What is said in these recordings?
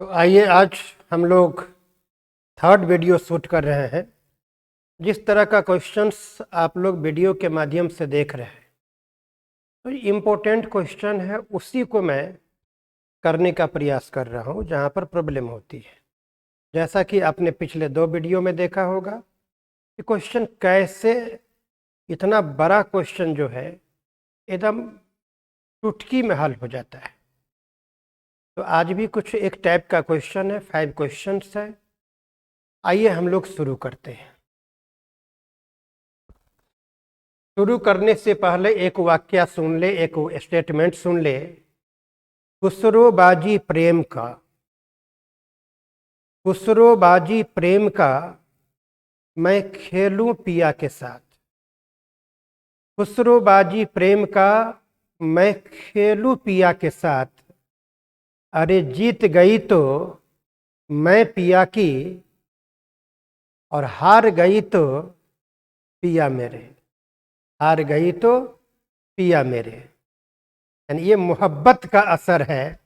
तो आइए आज हम लोग थर्ड वीडियो शूट कर रहे हैं। जिस तरह का क्वेश्चंस आप लोग वीडियो के माध्यम से देख रहे हैं तो इम्पोर्टेंट क्वेश्चन है, उसी को मैं करने का प्रयास कर रहा हूं जहां पर प्रॉब्लम होती है। जैसा कि आपने पिछले 2 वीडियो में देखा होगा कि क्वेश्चन कैसे, इतना बड़ा क्वेश्चन जो है एकदम चुटकी में हल हो जाता है। तो आज भी कुछ एक टाइप का क्वेश्चन है, 5 क्वेश्चंस है। आइए हम लोग शुरू करते हैं। शुरू करने से पहले एक वाक्य सुन ले, एक स्टेटमेंट सुन ले। खुसरोबाजी प्रेम का, खुसरोबाजी प्रेम का मैं खेलूं पिया के साथ। खुसरोबाजी प्रेम का मैं खेलूं पिया के साथ। अरे जीत गई तो मैं पिया की, और हार गई तो पिया मेरे। हार गई तो पिया मेरे, यानी ये मोहब्बत का असर है,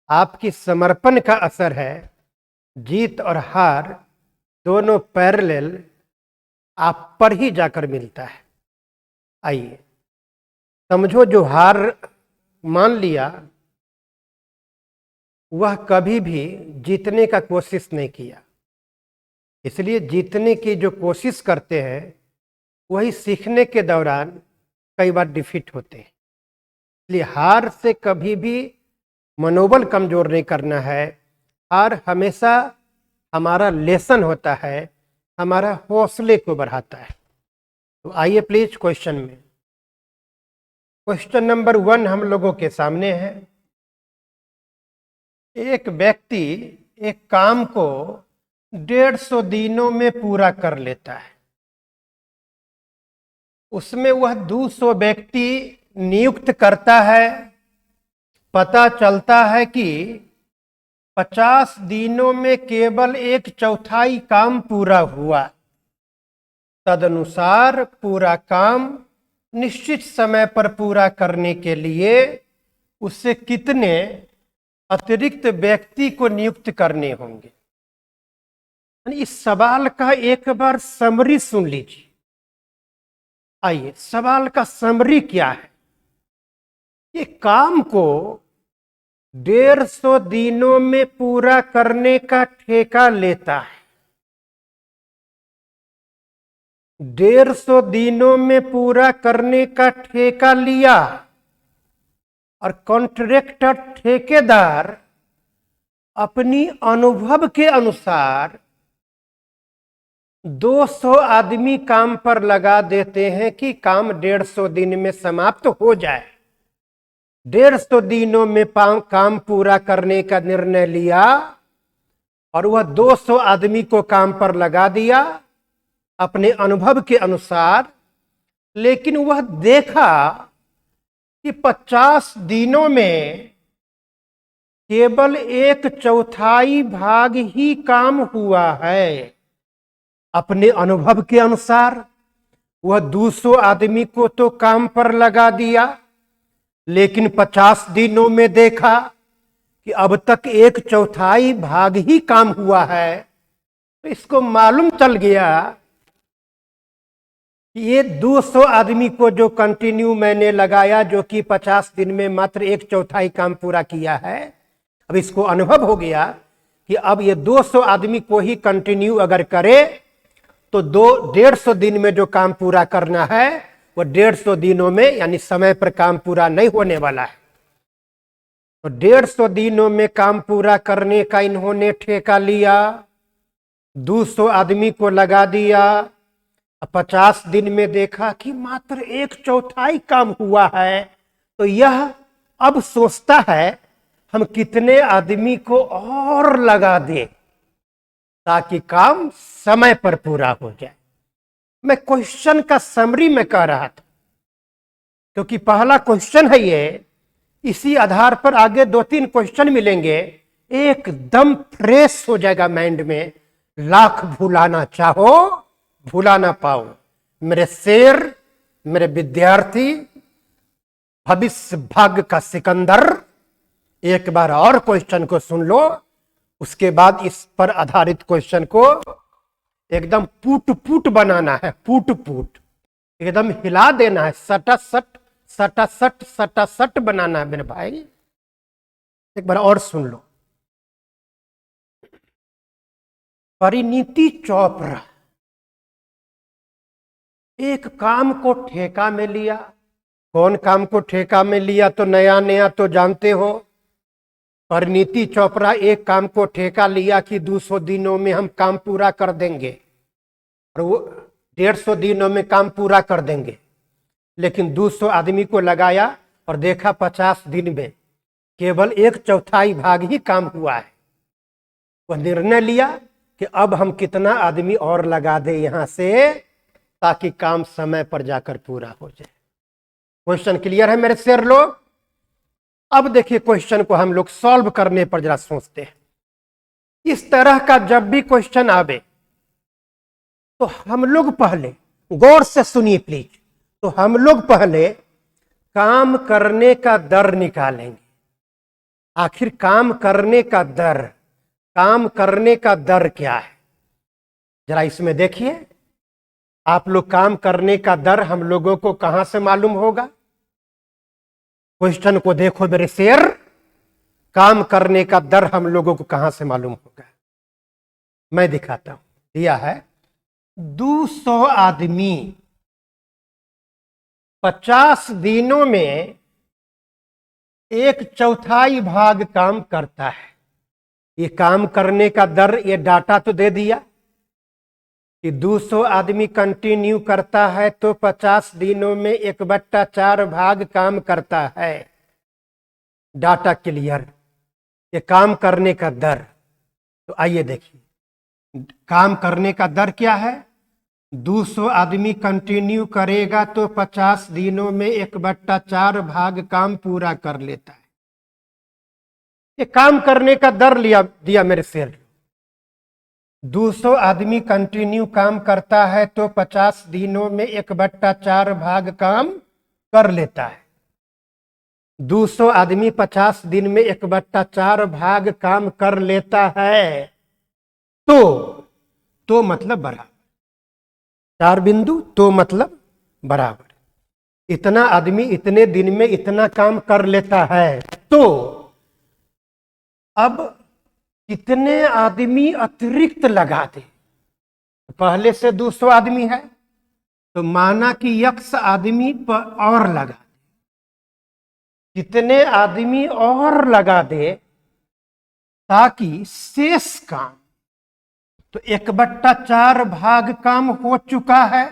आपकी समर्पण का असर है। जीत और हार दोनों पैरेलल आप पर ही जाकर मिलता है। आइए समझो, जो हार मान लिया वह कभी भी जीतने का कोशिश नहीं किया, इसलिए जीतने की जो कोशिश करते हैं वही सीखने के दौरान कई बार डिफीट होते हैं। इसलिए हार से कभी भी मनोबल कमजोर नहीं करना है। हार हमेशा हमारा लेसन होता है, हमारा हौसले को बढ़ाता है। तो आइए प्लीज क्वेश्चन में। क्वेश्चन नंबर 1 हम लोगों के सामने है। एक व्यक्ति एक काम को 150 दिनों में पूरा कर लेता है। उसमें वह 200 व्यक्ति नियुक्त करता है। पता चलता है कि 50 दिनों में केवल 1/4 काम पूरा हुआ। तदनुसार पूरा काम निश्चित समय पर पूरा करने के लिए उसे कितने अतिरिक्त व्यक्ति को नियुक्त करने होंगे। इस सवाल का एक बार समरी सुन लीजिए। आइए, सवाल का समरी क्या है। ये काम को 150 दिनों में पूरा करने का ठेका लेता है। 150 दिनों में पूरा करने का ठेका लिया, और कॉन्ट्रैक्टर ठेकेदार अपनी अनुभव के अनुसार 200 आदमी काम पर लगा देते हैं कि काम 150 दिन में समाप्त हो जाए। 150 दिनों में काम पूरा करने का निर्णय लिया और वह 200 आदमी को काम पर लगा दिया अपने अनुभव के अनुसार। लेकिन वह देखा कि 50 दिनों में केवल 1/4 भाग ही काम हुआ है। अपने अनुभव के अनुसार वह 200 आदमी को तो काम पर लगा दिया, लेकिन 50 दिनों में देखा कि अब तक 1/4 भाग ही काम हुआ है। तो इसको मालूम चल गया कि ये 200 आदमी को जो कंटिन्यू मैंने लगाया, जो कि 50 दिन में मात्र 1/4 काम पूरा किया है, अब इसको अनुभव हो गया कि अब ये 200 आदमी को ही कंटिन्यू अगर करे तो 150 दिन में जो काम पूरा करना है वो 150 दिनों में, यानी समय पर काम पूरा नहीं होने वाला है। तो 150 दिनों में काम पूरा करने का इन्होंने ठेका लिया, 200 आदमी को लगा दिया। 50 दिन में देखा कि मात्र 1/4 काम हुआ है। तो यह अब सोचता है हम कितने आदमी को और लगा दें ताकि काम समय पर पूरा हो जाए। मैं क्वेश्चन का समरी में कह रहा था, क्योंकि पहला क्वेश्चन है ये। इसी आधार पर आगे 2-3 क्वेश्चन मिलेंगे, एकदम फ्रेश हो जाएगा माइंड में। लाख भुलाना चाहो भुला ना पाओ। मेरे शेर, मेरे विद्यार्थी, भविष्य भाग्य का सिकंदर, एक बार और क्वेश्चन को सुन लो उसके बाद इस पर आधारित क्वेश्चन को एकदम पुट पुट बनाना है, पुट पुट एकदम हिला देना है, सटासट सटासट सटासट बनाना है मेरे भाई। एक बार और सुन लो। परिणीति चोपड़ा एक काम को ठेका में लिया। कौन काम को ठेका में लिया? तो नया नया तो जानते हो। परिणीति चोपड़ा एक काम को ठेका लिया कि 200 दिनों में हम काम पूरा कर देंगे, और वो 150 दिनों में काम पूरा कर देंगे। लेकिन 200 आदमी को लगाया और देखा 50 दिन में केवल 1/4 भाग ही काम हुआ है। वह निर्णय लिया कि अब हम कितना आदमी और लगा दे यहां से, ताकि काम समय पर जाकर पूरा हो जाए। क्वेश्चन क्लियर है मेरे शेर लोग? अब देखिए क्वेश्चन को हम लोग सॉल्व करने पर जरा सोचते हैं। इस तरह का जब भी क्वेश्चन आवे तो हम लोग पहले, गौर से सुनिए प्लीज, तो हम लोग पहले काम करने का दर निकालेंगे। आखिर काम करने का दर, काम करने का दर क्या है? जरा इसमें देखिए। आप लोग काम करने का दर हम लोगों को कहां से मालूम होगा? क्वेश्चन को देखो मेरे शेर, काम करने का दर हम लोगों को कहां से मालूम होगा? मैं दिखाता हूं। दिया है 200 आदमी 50 दिनों में 1/4 भाग काम करता है। ये काम करने का दर, ये डाटा तो दे दिया कि 200 आदमी कंटिन्यू करता है तो 50 दिनों में 1/4 भाग काम करता है। Data clear. ये काम करने का दर। तो आइए देखिए काम करने का दर क्या है। 200 आदमी कंटिन्यू करेगा तो 50 दिनों में 1/4 भाग काम पूरा कर लेता है। ये काम करने का दर दिया मेरे शेर। 200 आदमी कंटिन्यू काम करता है तो 50 दिनों में 1/4 भाग काम कर लेता है। 200 आदमी 50 दिन में 1/4 भाग काम कर लेता है। तो मतलब बराबर, 4 बिंदु, तो मतलब बराबर। इतना आदमी इतने दिन में इतना काम कर लेता है, तो अब कितने आदमी अतिरिक्त लगा दे। पहले से 200 आदमी है तो माना कि x आदमी पर और लगा दे। कितने आदमी और लगा दे ताकि शेष काम, तो 1/4 भाग काम हो चुका है,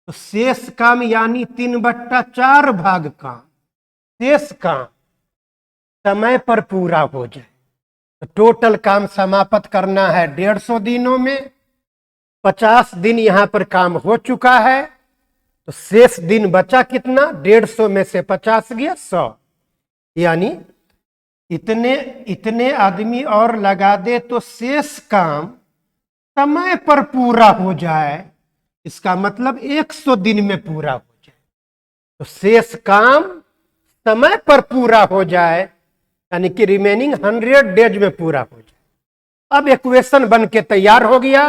तो शेष काम यानी 3/4 भाग काम, शेष काम समय पर पूरा हो जाए। तो टोटल काम समाप्त करना है 150 दिनों में। 50 दिन यहां पर काम हो चुका है, तो शेष दिन बचा कितना? 150 में से 50 गया 100, यानी इतने आदमी और लगा दे तो शेष काम समय पर पूरा हो जाए। इसका मतलब 100 दिन में पूरा हो जाए। तो शेष काम समय पर पूरा हो जाए, यानी कि रिमेनिंग 100 डेज में पूरा हो जाए। अब इक्वेशन बन के तैयार हो गया।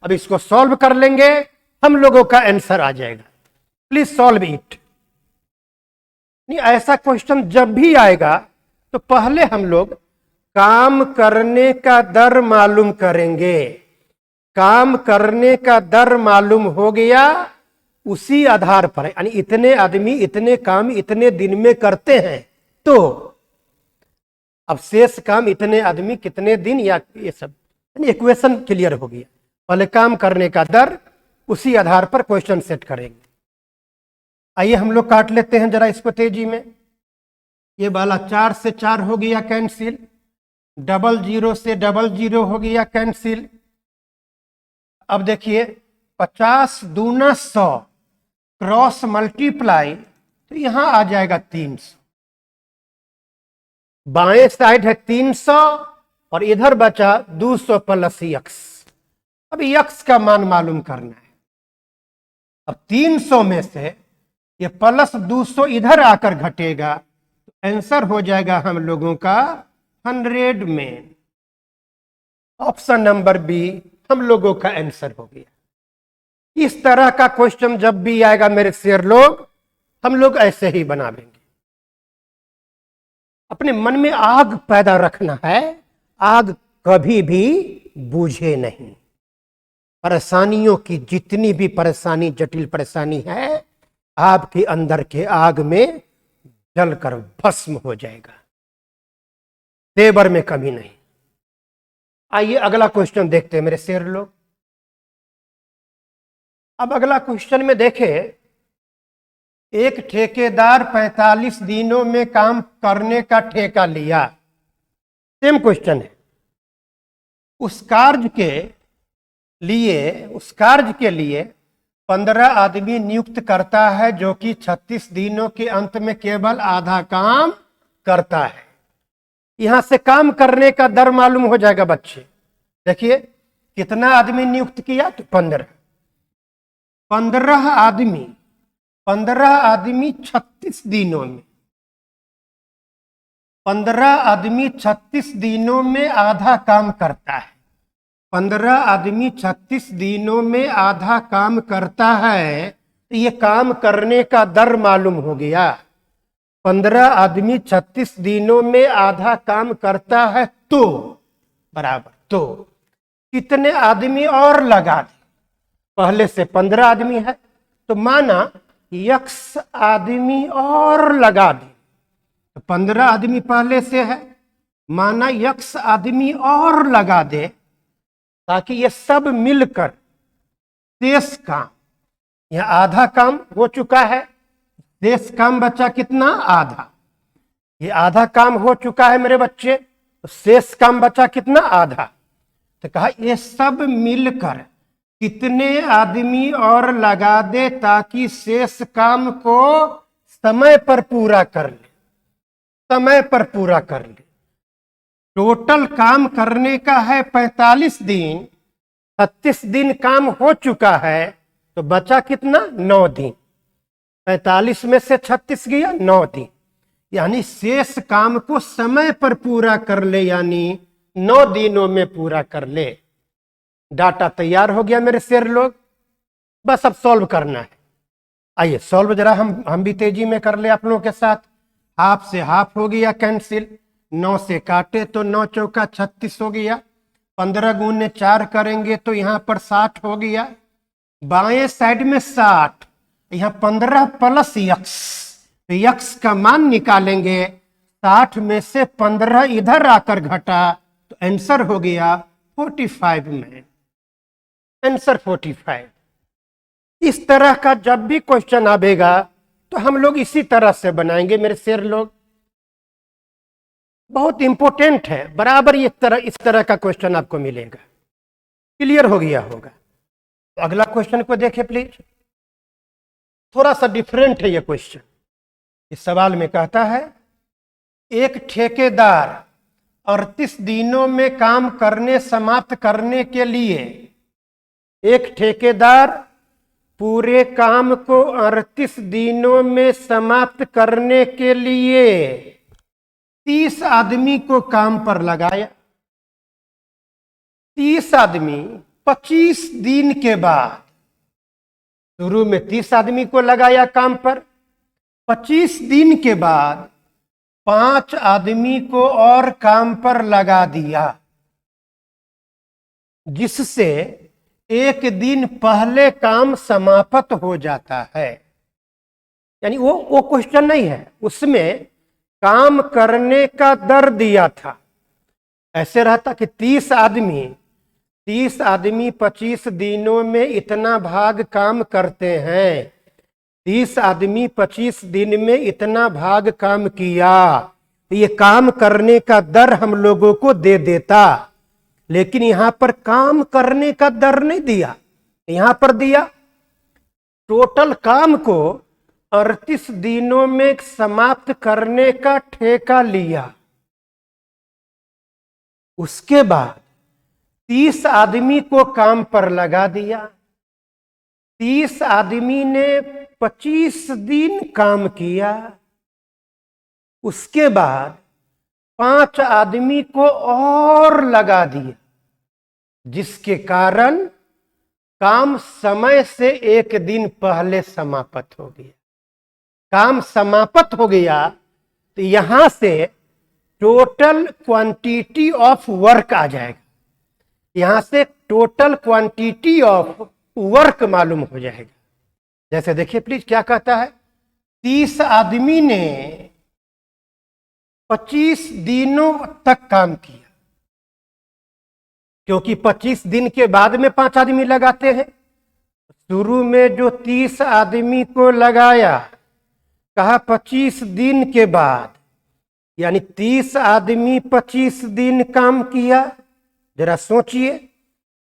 अब इसको सॉल्व कर लेंगे, हम लोगों का आंसर आ जाएगा। Please solve it. नहीं, ऐसा क्वेश्चन जब भी आएगा तो पहले हम लोग काम करने का दर मालूम करेंगे। काम करने का दर मालूम हो गया, उसी आधार पर, यानी इतने आदमी इतने काम इतने दिन में करते हैं, तो अब शेष काम इतने आदमी कितने दिन, या ये सब इक्वेशन क्लियर हो गया। पहले काम करने का दर, उसी आधार पर क्वेश्चन सेट करेंगे। आइए हम लोग काट लेते हैं जरा इसको तेजी में। ये वाला 4 से 4 हो गया कैंसिल, 00 से 00 हो गया कैंसिल। अब देखिए 50 दूना 100 क्रॉस मल्टीप्लाई, तो यहां आ जाएगा 300। बाएं साइड है 300 और इधर बचा 200 प्लस x। अब x का मान मालूम करना है। अब 300 में से ये प्लस 200 इधर आकर घटेगा, तो आंसर हो जाएगा हम लोगों का 100 में। ऑप्शन नंबर बी हम लोगों का आंसर हो गया। इस तरह का क्वेश्चन जब भी आएगा मेरे शेर लोग, हम लोग ऐसे ही बना लेंगे। अपने मन में आग पैदा रखना है, आग कभी भी बुझे नहीं। परेशानियों की जितनी भी परेशानी, जटिल परेशानी है, आपके अंदर के आग में जलकर भस्म हो जाएगा, तेवर में कमी नहीं। आइए अगला क्वेश्चन देखते हैं मेरे शेर लोग। अब अगला क्वेश्चन में देखें, एक ठेकेदार 45 दिनों में काम करने का ठेका लिया। सेम क्वेश्चन है। उस कार्य के लिए 15 आदमी नियुक्त करता है, जो कि 36 दिनों के अंत में केवल आधा काम करता है। यहां से काम करने का दर मालूम हो जाएगा बच्चे। देखिए कितना आदमी नियुक्त किया, तो 15 आदमी 36 दिनों में, 15 आदमी 36 दिनों में आधा काम करता है। 15 आदमी 36 दिनों में आधा काम करता है, तो ये काम करने का दर मालूम हो गया। 15 आदमी 36 दिनों में आधा काम करता है, तो बराबर तो कितने आदमी और लगा दे। पहले से 15 आदमी है, तो माना x आदमी और लगा दे। तो 15 आदमी पहले से है, माना x आदमी और लगा दे, ताकि ये सब मिलकर शेष काम, यह आधा काम हो चुका है, शेष काम बचा कितना, आधा। ये आधा काम हो चुका है मेरे बच्चे, तो शेष काम बचा कितना, आधा। तो कहा ये सब मिलकर कितने आदमी और लगा दे, ताकि शेष काम को समय पर पूरा कर ले, समय पर पूरा कर ले। टोटल काम करने का है 45 दिन, 36 दिन काम हो चुका है, तो बचा कितना, 9 दिन। 45 में से 36 गया, 9 दिन, यानी शेष काम को समय पर पूरा कर ले, यानी 9 दिनों में पूरा कर ले। डाटा तैयार हो गया मेरे शेर लोग, बस अब सॉल्व करना है। आइए सॉल्व जरा हम भी तेजी में कर ले आप लोगों के साथ। हाफ से हाफ हो गया कैंसिल, 9 से काटे तो 9 चौका 36 हो गया। 15 गुने 4 करेंगे तो यहाँ पर 60 हो गया। बाएं साइड में 60, यहाँ 15 प्लस यक्स, तो यक्स का मान निकालेंगे। 60 में से 15 इधर आकर घटा, तो आंसर हो गया 45 में, आंसर 45। इस तरह का जब भी क्वेश्चन आएगा तो हम लोग इसी तरह से बनाएंगे मेरे शेर लोग। बहुत इंपॉर्टेंट है, बराबर इस तरह का क्वेश्चन आपको मिलेगा। क्लियर हो गया होगा। तो अगला क्वेश्चन को देखें प्लीज। थोड़ा सा डिफरेंट है ये क्वेश्चन। इस सवाल में कहता है, एक ठेकेदार 38 दिनों में काम करने समाप्त करने के लिए, एक ठेकेदार पूरे काम को 38 दिनों में समाप्त करने के लिए 30 आदमी को काम पर लगाया। 30 आदमी 25 दिन के बाद, शुरू में 30 आदमी को लगाया काम पर, 25 दिन के बाद 5 आदमी को और काम पर लगा दिया, जिससे एक दिन पहले काम समाप्त हो जाता है। यानी वो क्वेश्चन नहीं है, उसमें काम करने का दर दिया था। ऐसे रहता कि 30 आदमी 25 दिनों में इतना भाग काम करते हैं, 30 आदमी 25 दिन में इतना भाग काम किया, तो ये काम करने का दर हम लोगों को दे देता। लेकिन यहां पर काम करने का दर नहीं दिया, यहां पर दिया टोटल काम को 38 दिनों में समाप्त करने का ठेका लिया। उसके बाद 30 आदमी को काम पर लगा दिया। 30 आदमी ने 25 दिन काम किया। उसके बाद 5 आदमी को और लगा दिया। जिसके कारण काम समय से एक दिन पहले समाप्त हो गया। काम समाप्त हो गया तो यहां से टोटल क्वांटिटी ऑफ वर्क आ जाएगा। यहां से टोटल क्वांटिटी ऑफ वर्क मालूम हो जाएगा। जैसे देखिए प्लीज क्या कहता है, 30 आदमी ने 25 दिनों तक काम किया, क्योंकि 25 दिन के बाद में 5 आदमी लगाते हैं। शुरू में जो 30 आदमी को लगाया, कहा 25 दिन के बाद, यानी 30 आदमी 25 दिन काम किया। जरा सोचिए,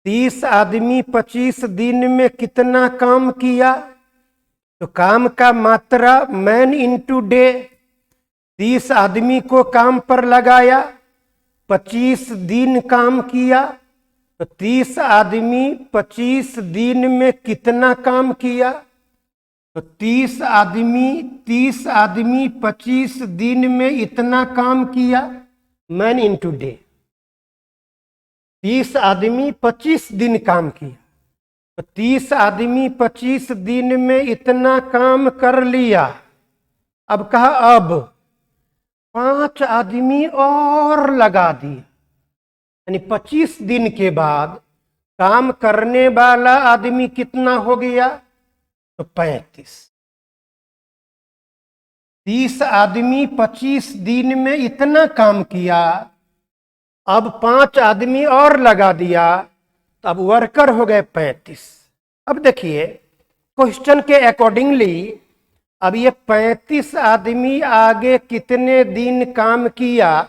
30 आदमी 25 दिन में कितना काम किया? तो काम का मात्रा मैन इनटू डे। 30 आदमी को काम पर लगाया, 25 दिन काम किया, तो 30 आदमी 25 दिन में कितना काम किया? तो 30 आदमी 25 दिन में इतना काम किया, मैन इनटू डे। 30 आदमी 25 दिन काम किया, तो 30 आदमी 25 दिन में इतना काम कर लिया। अब कहा अब 5 आदमी और लगा दिए, यानी 25 दिन के बाद काम करने वाला आदमी कितना हो गया? तो 35। 30 आदमी 25 दिन में इतना काम किया, अब 5 आदमी और लगा दिया, तो अब वर्कर हो गए 35। अब देखिए क्वेश्चन के अकॉर्डिंगली अब ये 35 आदमी आगे कितने दिन काम किया?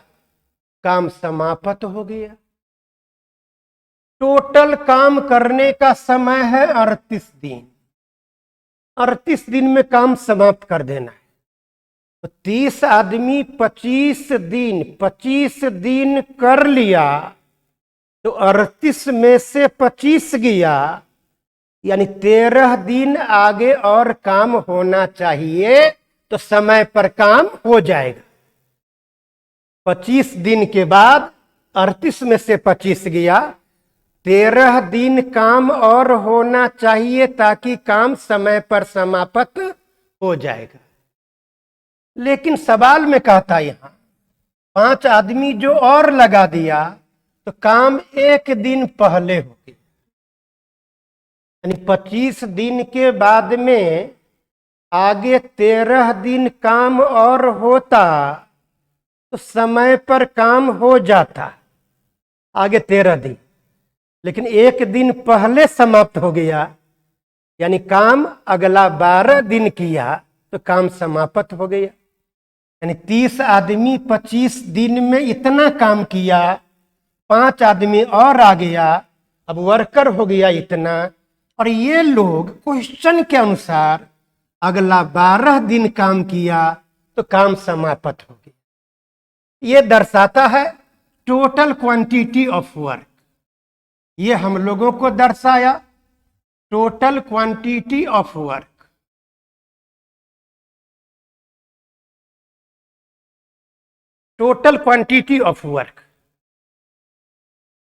काम समाप्त हो गया। टोटल काम करने का समय है 38 दिन। 38 दिन में काम समाप्त कर देना है। तो 30 आदमी 25 दिन कर लिया, तो 38 में से 25 गया, यानी 13 दिन आगे और काम होना चाहिए, तो समय पर काम हो जाएगा। 25 दिन के बाद 38 में से 25 गया, 13 दिन काम और होना चाहिए ताकि काम समय पर समाप्त हो जाएगा। लेकिन सवाल में कहता यहां 5 आदमी जो और लगा दिया, तो काम एक दिन पहले हो गया, यानी 25 दिन के बाद में आगे 13 दिन काम और होता तो समय पर काम हो जाता, आगे 13 दिन। लेकिन एक दिन पहले समाप्त हो गया, यानी काम अगला 12 दिन किया तो काम समाप्त हो गया। यानी 30 आदमी 25 दिन में इतना काम किया, 5 आदमी और आ गया, अब वर्कर हो गया इतना, और ये लोग क्वेश्चन के अनुसार अगला 12 दिन काम किया तो काम समाप्त हो गया। ये दर्शाता है टोटल क्वांटिटी ऑफ वर्क। ये हम लोगों को दर्शाया total quantity of work. Total quantity of work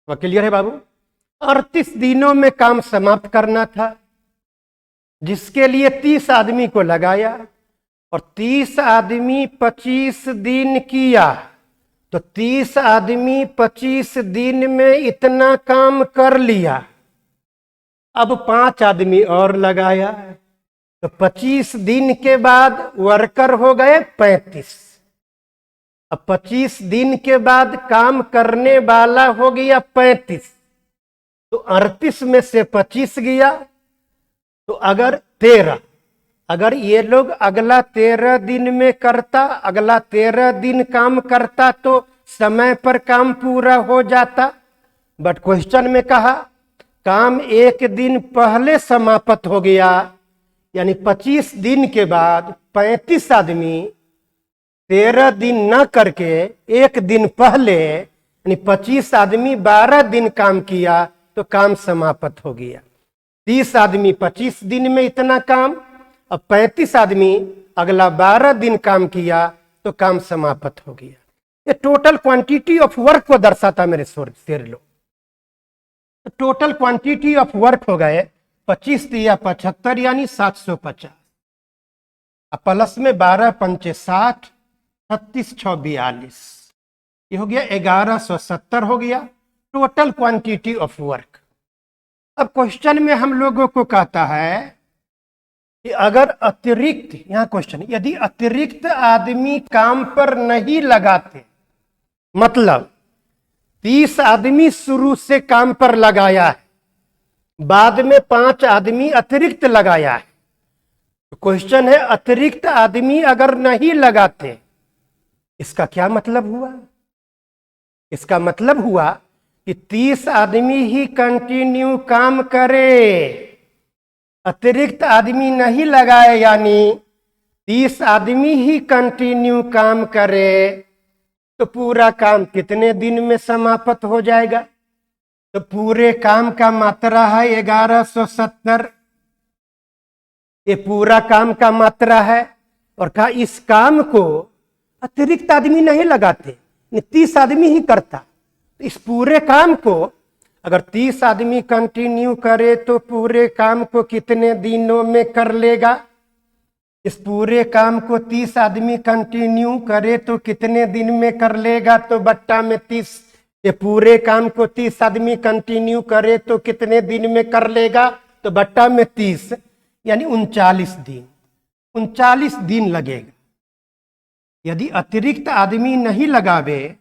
clear है बाबू? 38 दिनों में काम समाप्त करना था, जिसके लिए 30 आदमी को लगाया, और 30 आदमी 25 दिन किया, तो 30 आदमी 25 दिन में इतना काम कर लिया। अब 5 आदमी और लगाया, तो 25 दिन के बाद वर्कर हो गए 35। अब 25 दिन के बाद काम करने वाला हो गया 35, तो 38 में से 25 गया, तो अगर ये लोग अगला 13 दिन में करता, अगला 13 दिन काम करता तो समय पर काम पूरा हो जाता। बट क्वेश्चन में कहा काम एक दिन पहले समाप्त हो गया, यानी 25 दिन के बाद 35 आदमी 13 दिन न करके एक दिन पहले, यानी 25 आदमी 12 दिन काम किया तो काम समाप्त हो गया। 30 आदमी 25 दिन में इतना काम, अब 35 आदमी अगला 12 दिन काम किया तो काम समाप्त हो गया। ये टोटल क्वांटिटी ऑफ वर्क को दर्शाता मेरे शेर लोग। तो टोटल क्वांटिटी ऑफ वर्क हो गए 25 या 75 यानी 750, प्लस में 12 पंचे 60, 36 6 42, ये हो गया 1170 हो गया टोटल क्वांटिटी ऑफ वर्क। अब क्वेश्चन में हम लोगों को कहता है कि अगर अतिरिक्त, यहां क्वेश्चन, यदि अतिरिक्त आदमी काम पर नहीं लगाते, मतलब 30 आदमी शुरू से काम पर लगाया है, बाद में 5 आदमी अतिरिक्त लगाया है, तो क्वेश्चन है अतिरिक्त आदमी अगर नहीं लगाते, इसका क्या मतलब हुआ? इसका मतलब हुआ कि 30 आदमी ही कंटिन्यू काम करे, अतिरिक्त आदमी नहीं लगाए, यानी 30 आदमी ही कंटिन्यू काम करे, तो पूरा काम कितने दिन में समाप्त हो जाएगा? तो पूरे काम का मात्रा है 1170, ये पूरा काम का मात्रा है। और कहा इस काम को अतिरिक्त आदमी नहीं लगाते, 30 आदमी ही करता, इस पूरे काम को अगर 30 आदमी कंटिन्यू करे तो पूरे काम को कितने दिनों में कर लेगा? इस पूरे काम को 30 आदमी कंटिन्यू करे तो कितने दिन में कर लेगा? तो बट्टा में 30, ये पूरे काम को 30 आदमी कंटिन्यू करे तो कितने दिन में कर लेगा? तो बट्टा में 30 यानी 39 दिन, 39 दिन लगेगा। यदि अतिरिक्त आदमी नहीं लगावे,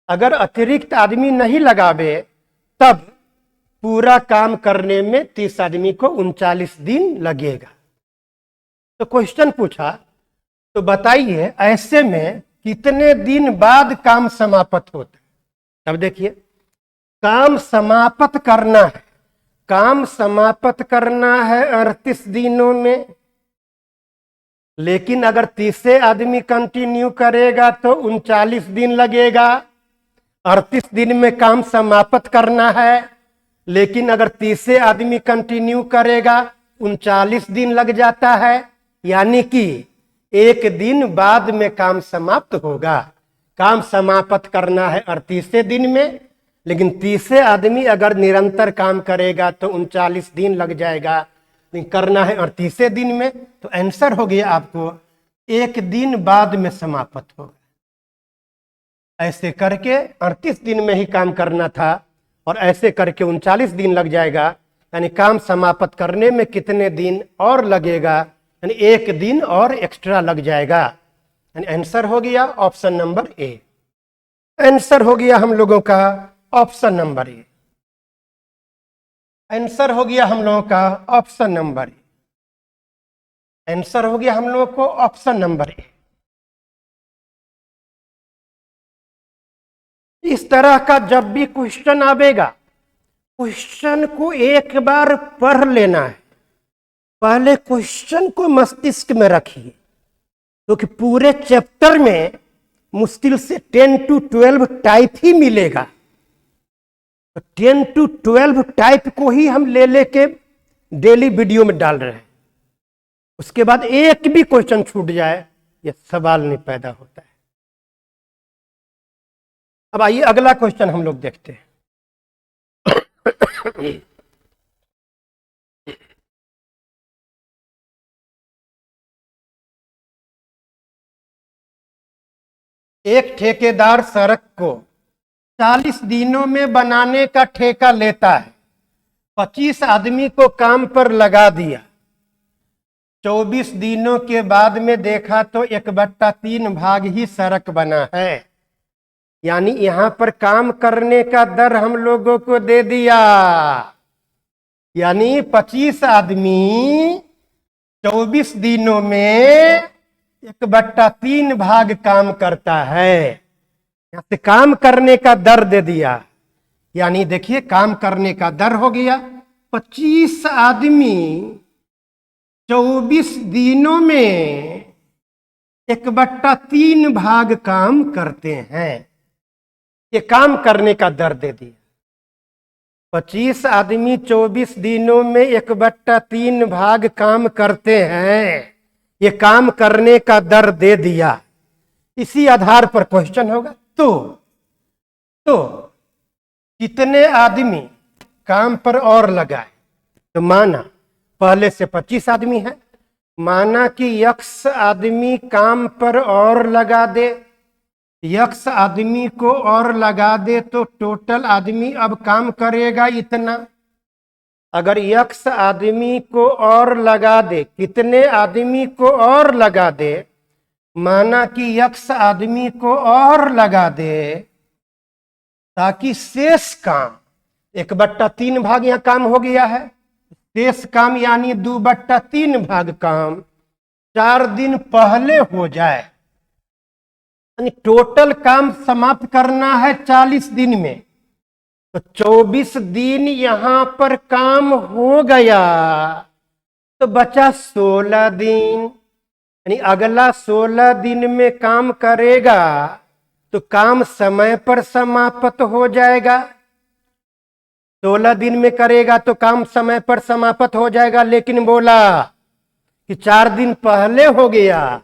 अगर अतिरिक्त आदमी नहीं लगावे, तब पूरा काम करने में 30 आदमी को 39 दिन लगेगा। तो क्वेश्चन पूछा, तो बताइए ऐसे में कितने दिन बाद काम समाप्त होता है? तब देखिए, काम समाप्त करना है, काम समाप्त करना है 38 दिनों में, लेकिन अगर 30 आदमी कंटिन्यू करेगा तो 39 दिन लगेगा। 38 दिन में काम समाप्त करना है, लेकिन अगर 30 आदमी कंटिन्यू करेगा 39 दिन लग जाता है, यानी कि एक दिन बाद में काम समाप्त होगा। काम समाप्त करना है 38 दिन में, लेकिन 30 आदमी अगर निरंतर काम करेगा तो 39 दिन लग जाएगा, लेकिन करना है 38 दिन में। तो आंसर हो गया आपको एक दिन बाद में समाप्त होगा। ऐसे करके 38 दिन में ही काम करना था और ऐसे करके 39 दिन लग जाएगा, यानी काम समाप्त करने में कितने दिन और लगेगा? यानी एक दिन और एक्स्ट्रा लग जाएगा। यानी आंसर हो गया ऑप्शन नंबर ए। आंसर हो गया हम लोगों का ऑप्शन नंबर ए। आंसर हो गया हम लोगों का ऑप्शन नंबर ए। आंसर हो गया हम लोगों को ऑप्शन नंबर ए। इस तरह का जब भी क्वेश्चन आवेगा, क्वेश्चन को एक बार पढ़ लेना है, पहले क्वेश्चन को मस्तिष्क में रखिए, क्योंकि तो पूरे चैप्टर में मुश्किल से 10 to 12 टाइप ही मिलेगा। तो 10 to 12 टाइप को ही हम ले लेके डेली वीडियो में डाल रहे हैं। उसके बाद एक भी क्वेश्चन छूट जाए, यह सवाल नहीं पैदा होता है। अब आइए अगला क्वेश्चन हम लोग देखते हैं। एक ठेकेदार सड़क को 40 दिनों में बनाने का ठेका लेता है, 25 आदमी को काम पर लगा दिया, 24 दिनों के बाद में देखा तो 1/3 भाग ही सड़क बना है। यानी यहां पर काम करने का दर हम लोगों को दे दिया, यानी 25 आदमी 24 दिनों में 1/3 भाग काम करता है। यहां से काम करने का दर दे दिया, यानी देखिए काम करने का दर हो गया 25 आदमी 24 दिनों में 1/3 भाग काम करते हैं। ये काम करने का दर दे दिया। 25 आदमी 24 दिनों में 1/3 भाग काम करते हैं, ये काम करने का दर दे दिया। इसी आधार पर क्वेश्चन होगा। तो कितने आदमी काम पर और लगाए, तो माना पहले से 25 आदमी है, माना कि यक्स आदमी काम पर और लगा दे, यक्स आदमी को और लगा दे तो टोटल आदमी अब काम करेगा इतना। अगर यक्स आदमी को और लगा दे, कितने आदमी को और लगा दे, माना कि यक्स आदमी को और लगा दे, ताकि शेष काम 1/3 भाग यहां काम हो गया है, शेष काम यानी 2/3 भाग काम 4 दिन पहले हो जाए, यानी टोटल काम समाप्त करना है 40 दिन में, तो 24 दिन यहां पर काम हो गया, तो बचा 16 दिन, यानी अगला 16 दिन में काम करेगा तो काम समय पर समाप्त हो जाएगा। 16 दिन में करेगा तो काम समय पर समाप्त हो जाएगा, लेकिन बोला कि 4 दिन पहले हो गया,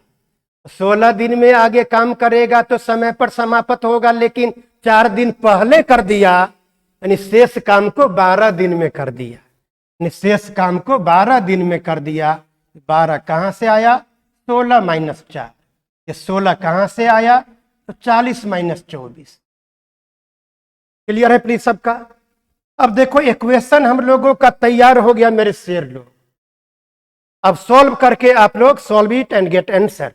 16 दिन में आगे काम करेगा तो समय पर समाप्त होगा, लेकिन 4 दिन पहले कर दिया, यानी शेष काम को 12 दिन में कर दिया, यानी शेष काम को 12 दिन में कर दिया। 12 कहां से आया? 16 - 4, ये 16 कहां से आया? तो 40 - 24। क्लियर है प्लीज सबका? अब देखो इक्वेशन हम लोगों का तैयार हो गया मेरे शेर लोग, अब सॉल्व करके आप लोग solve it and get answer.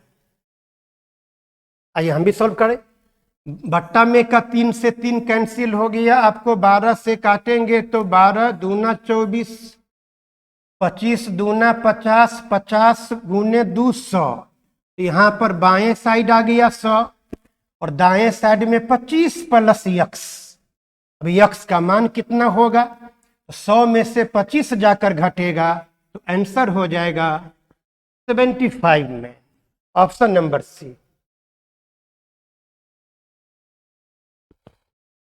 आइए हम भी सॉल्व करें। बट्टा में का 3 से 3 कैंसिल हो गया, आपको 12 से काटेंगे तो 12 दूना 24, 25 दूना 50, 50 गुने 200, यहां पर बाएं साइड आ गया 100 और दाएं साइड में 25 प्लस यक्स। अब यक्स का मान कितना होगा? 100 में से 25 जाकर घटेगा तो आंसर हो जाएगा 75 में, ऑप्शन नंबर सी।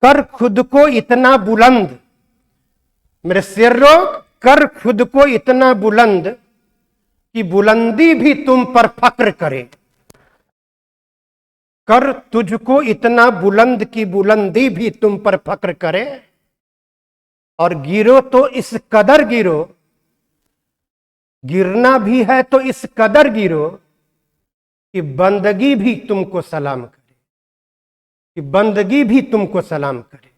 कर खुद को इतना बुलंद, मेरे शेर लोग, कर खुद को इतना बुलंद कि बुलंदी भी तुम पर फक्र करे। कर तुझको इतना बुलंद की बुलंदी भी तुम पर फक्र करे, और गिरो तो इस कदर गिरो, गिरना भी है तो इस कदर गिरो कि बंदगी भी तुमको सलाम करे, कि बंदगी भी तुमको सलाम करे।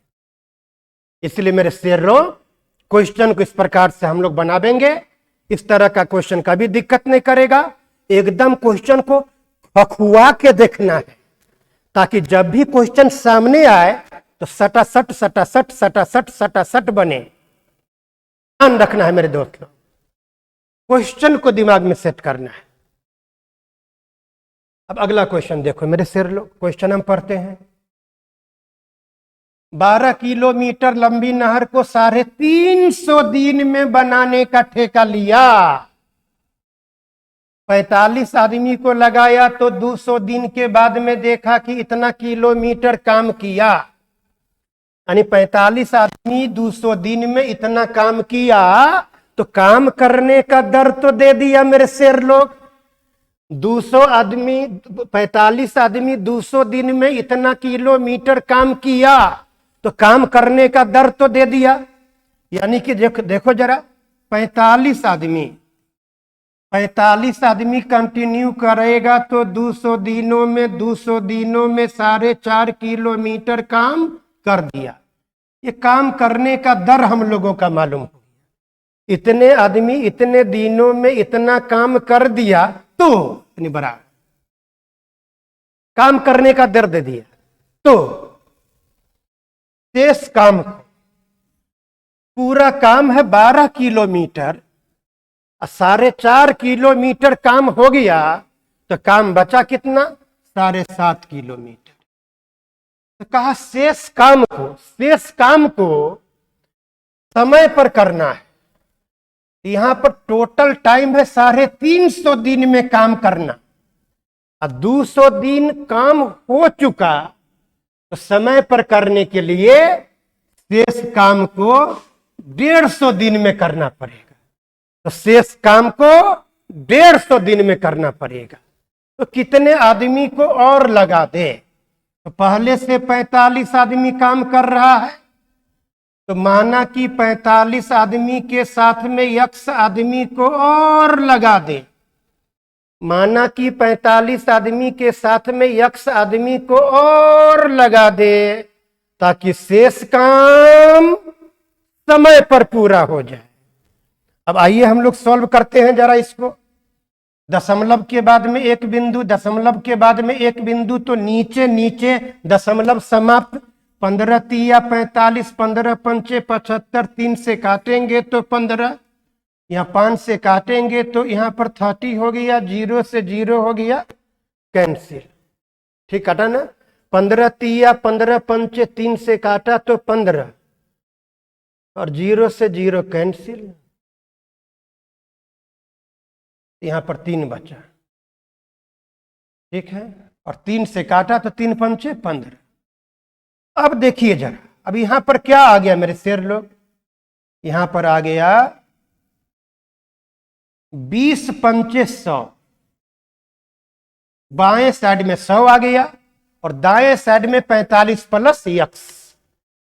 इसलिए मेरे शेरों, क्वेश्चन को इस प्रकार से हम लोग बनावेंगे, इस तरह का क्वेश्चन का भी दिक्कत नहीं करेगा, एकदम क्वेश्चन को खखुआ के देखना है, ताकि जब भी क्वेश्चन सामने आए तो सटासट सटासट सटासट सटासट बने। ध्यान रखना है मेरे दोस्तों, क्वेश्चन को दिमाग में सेट करना है। अब अगला क्वेश्चन देखो मेरे शेर लोग, क्वेश्चन हम पढ़ते हैं। 12 किलोमीटर लंबी नहर को 350 दिन में बनाने का ठेका लिया, 45 आदमी को लगाया तो 200 दिन के बाद में देखा कि इतना किलोमीटर काम किया, यानी 45 आदमी 200 दिन में इतना काम किया, तो काम करने का दर तो दे दिया मेरे शेर लोग। 200 आदमी 45 आदमी 200 दिन में इतना किलोमीटर काम किया, तो काम करने का दर तो दे दिया, यानी कि देखो जरा, 45 आदमी कंटिन्यू करेगा तो 200 दिनों में 4.5 किलोमीटर काम कर दिया। ये काम करने का दर हम लोगों का मालूम हो, इतने आदमी इतने दिनों में इतना काम कर दिया, तो इतनी बराबर काम करने का दर दे दिया, तो शेष काम, पूरा काम है 12 किलोमीटर, 4.5 किलोमीटर काम हो गया, तो काम बचा कितना? 7.5 किलोमीटर। तो कहा शेष काम को समय पर करना है। यहां पर टोटल टाइम है 350 दिन में काम करना, अब 200 दिन काम हो चुका, तो समय पर करने के लिए शेष काम को 150 दिन में करना पड़ेगा, तो शेष काम को 150 दिन में करना पड़ेगा। तो कितने आदमी को और लगा दे? तो पहले से 45 आदमी काम कर रहा है, तो माना कि 45 आदमी के साथ में x आदमी को और लगा दे, माना कि 45 आदमी के साथ में x आदमी को और लगा दे ताकि शेष काम समय पर पूरा हो जाए। अब आइए हम लोग सॉल्व करते हैं जरा इसको। दशमलव के बाद में एक बिंदु, दशमलव के बाद में एक बिंदु, तो नीचे नीचे दशमलव समाप्त। 15 तिया 45, 15 पंचे 75, 3 से काटेंगे तो 15, यहाँ 5 से काटेंगे तो यहाँ पर 30 हो गया, 0 से 0 हो गया, कैंसिल। ठीक काटा ना। 15 तिया 15 पंचे 3 से काटा तो 15 और 0 से 0 कैंसिल, यहां पर 3 बचा। ठीक है, और 3 से काटा तो 3 पंचे 15। अब देखिए जरा, अब यहां पर क्या आ गया मेरे शेर लोग, यहां पर आ गया 20 पंचे 100, बाएं साइड में 100 आ गया और दाएं साइड में 45 प्लस x।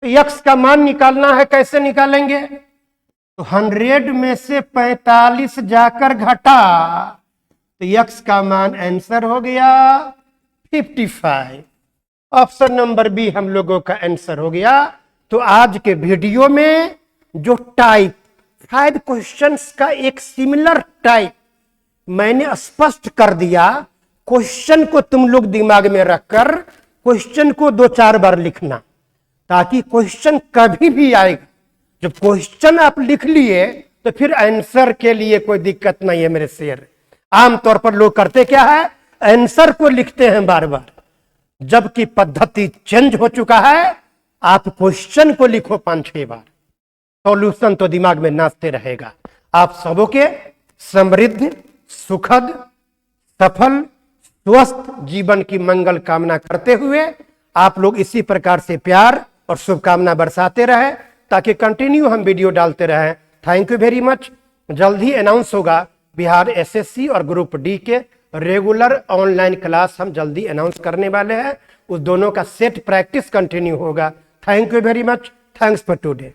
तो x का मान निकालना है, कैसे निकालेंगे? तो 100 में से 45 जाकर घटा तो x का मान आंसर हो गया 55। ऑप्शन नंबर बी हम लोगों का आंसर हो गया। तो आज के वीडियो में जो टाइप 5 क्वेश्चंस का एक सिमिलर टाइप मैंने स्पष्ट कर दिया। क्वेश्चन को तुम लोग दिमाग में रखकर क्वेश्चन को 2-4 बार लिखना, ताकि क्वेश्चन कभी भी आएगा, जब क्वेश्चन आप लिख लिए तो फिर आंसर के लिए कोई दिक्कत नहीं है मेरे शेर। आमतौर पर लोग करते क्या है, आंसर को लिखते हैं बार बार, जबकि पद्धति चेंज हो चुका है। आप क्वेश्चन को लिखो 5-6 बार, सॉल्यूशन तो दिमाग में नाचते रहेगा। आप सबों के समृद्ध, सुखद, सफल, स्वस्थ जीवन की मंगल कामना करते हुए आप लोग इसी प्रकार से प्यार और शुभकामना बरसाते रहे, ताकि कंटिन्यू हम वीडियो डालते रहें। Thank you very much. जल्द ही अनाउंस होगा बिहार एसएससी और ग्रुप डी के रेगुलर ऑनलाइन क्लास हम जल्दी अनाउंस करने वाले हैं। उस दोनों का सेट प्रैक्टिस कंटिन्यू होगा। Thank you very much. Thanks for today.